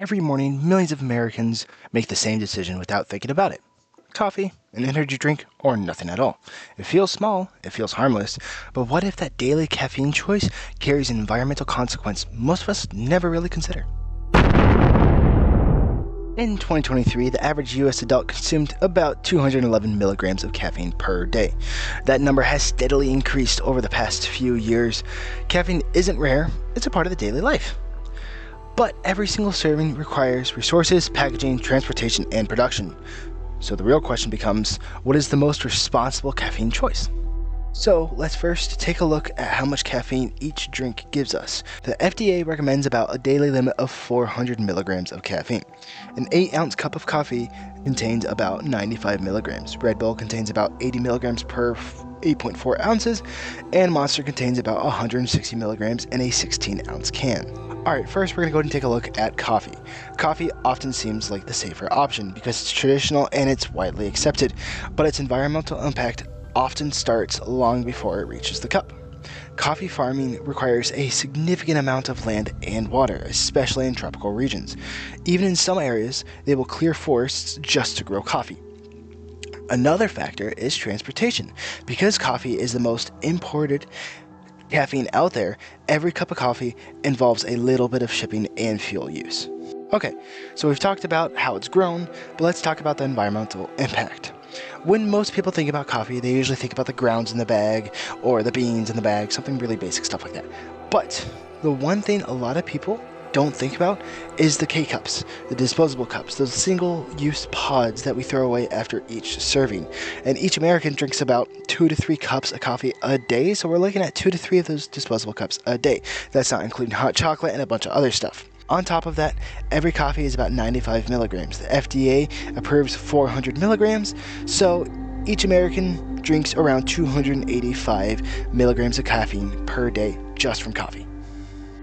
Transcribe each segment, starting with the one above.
Every morning, millions of Americans make the same decision without thinking about it. Coffee, an energy drink, or nothing at all. It feels small, it feels harmless, but what if that daily caffeine choice carries an environmental consequence most of us never really consider? In 2023, the average US adult consumed about 211 milligrams of caffeine per day. That number has steadily increased over the past few years. Caffeine isn't rare, it's a part of the daily life. But every single serving requires resources, packaging, transportation, and production. So the real question becomes, what is the most responsible caffeine choice? So let's first take a look at how much caffeine each drink gives us. The FDA recommends about a daily limit of 400 milligrams of caffeine. An 8-ounce cup of coffee contains about 95 milligrams. Redbull contains about 80 milligrams per 8.4 ounces, and Monster contains about 160 milligrams in a 16-ounce can. Alright, first we're going to go ahead and take a look at coffee. Coffee often seems like the safer option because it's traditional and it's widely accepted, but its environmental impact often starts long before it reaches the cup. Coffee farming requires a significant amount of land and water, especially in tropical regions. Even in some areas, they will clear forests just to grow coffee. Another factor is transportation. Because coffee is the most imported caffeine out there, every cup of coffee involves a little bit of shipping and fuel use. Okay, so we've talked about how it's grown, but let's talk about the environmental impact. When most people think about coffee, they usually think about the grounds in the bag or the beans in the bag, something really basic stuff like that. But the one thing a lot of people don't think about is the K-cups, the disposable cups, those single-use pods that we throw away after each serving. And each American drinks about 2 to 3 cups of coffee a day, so we're looking at 2 to 3 of those disposable cups a day. That's not including hot chocolate and a bunch of other stuff. On top of that, every coffee is about 95 milligrams. The FDA approves 400 milligrams, so each American drinks around 285 milligrams of caffeine per day just from coffee.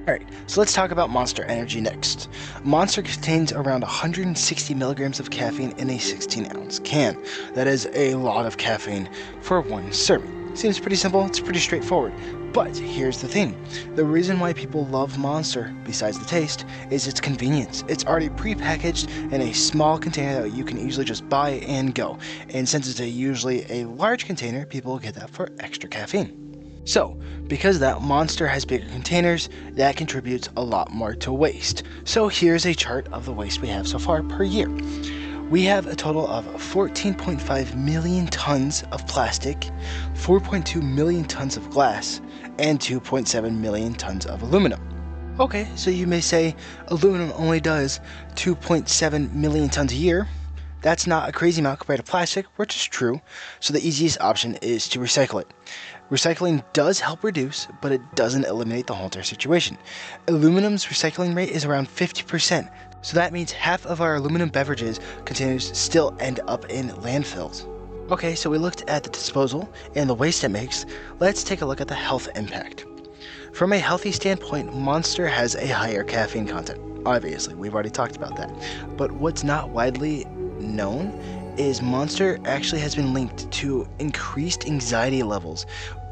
Alright, so let's talk about Monster Energy next. Monster contains around 160 milligrams of caffeine in a 16-ounce can. That is a lot of caffeine for one serving. Seems pretty simple, it's pretty straightforward. But here's the thing. The reason why people love Monster, besides the taste, is its convenience. It's already pre-packaged in a small container that you can easily just buy and go. And since it's usually a large container, people get that for extra caffeine. So, because that Monster has bigger containers, that contributes a lot more to waste. So here's a chart of the waste we have so far per year. We have a total of 14.5 million tons of plastic, 4.2 million tons of glass, and 2.7 million tons of aluminum. Okay, so you may say aluminum only does 2.7 million tons a year. That's not a crazy amount compared to plastic, which is true, so the easiest option is to recycle it. Recycling does help reduce, but it doesn't eliminate the whole entire situation. Aluminum's recycling rate is around 50%, so that means half of our aluminum beverages containers still end up in landfills. Okay, so we looked at the disposal and the waste it makes. Let's take a look at the health impact. From a healthy standpoint, Monster has a higher caffeine content. Obviously, we've already talked about that. But what's not widely known is Monster actually has been linked to increased anxiety levels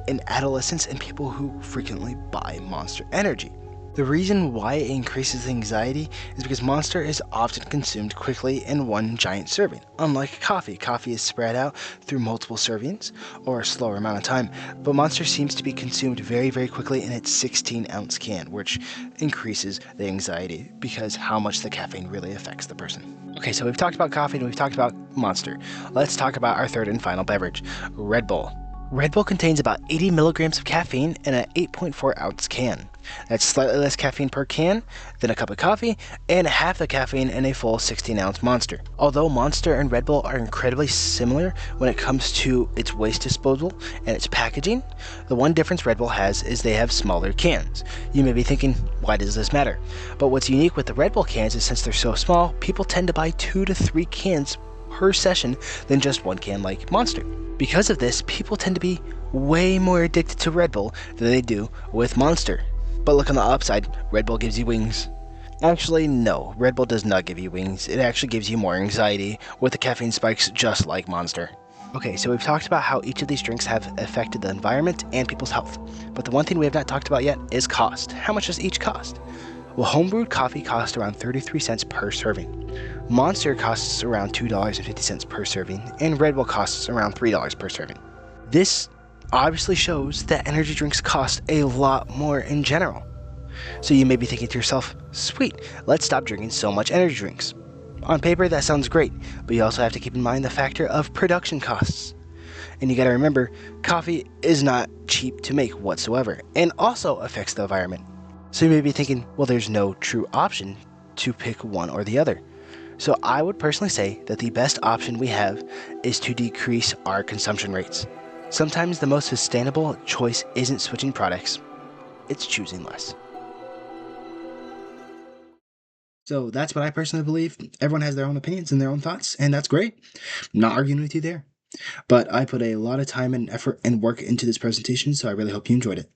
in adolescents and people who frequently buy Monster Energy. The reason why it increases anxiety is because Monster is often consumed quickly in one giant serving. Unlike coffee, coffee is spread out through multiple servings or a slower amount of time, but Monster seems to be consumed very, very quickly in its 16-ounce can, which increases the anxiety because how much the caffeine really affects the person. Okay, so we've talked about coffee and we've talked about Monster. Let's talk about our third and final beverage, Red Bull. Red Bull contains about 80 milligrams of caffeine in an 8.4-ounce can. That's slightly less caffeine per can than a cup of coffee, and half the caffeine in a full 16-ounce Monster. Although Monster and Red Bull are incredibly similar when it comes to its waste disposal and its packaging, the one difference Red Bull has is they have smaller cans. You may be thinking, why does this matter? But what's unique with the Red Bull cans is since they're so small, people tend to buy 2 to 3 cans per session than just one can like Monster. Because of this, people tend to be way more addicted to Red Bull than they do with Monster. But look on the upside, Red Bull gives you wings. Actually, no, Red Bull does not give you wings. It actually gives you more anxiety with the caffeine spikes just like Monster. Okay, so we've talked about how each of these drinks have affected the environment and people's health. But the one thing we have not talked about yet is cost. How much does each cost? Well, homebrewed coffee costs around 33 cents per serving. Monster costs around $2.50 per serving, and Redbull costs around $3 per serving. This obviously shows that energy drinks cost a lot more in general. So you may be thinking to yourself, sweet, let's stop drinking so much energy drinks. On paper, that sounds great, but you also have to keep in mind the factor of production costs. And you gotta remember, coffee is not cheap to make whatsoever, and also affects the environment. So you may be thinking, well, there's no true option to pick one or the other. So I would personally say that the best option we have is to decrease our consumption rates. Sometimes the most sustainable choice isn't switching products, it's choosing less. So that's what I personally believe. Everyone has their own opinions and their own thoughts, and that's great. I'm not arguing with you there. But I put a lot of time and effort and work into this presentation, so I really hope you enjoyed it.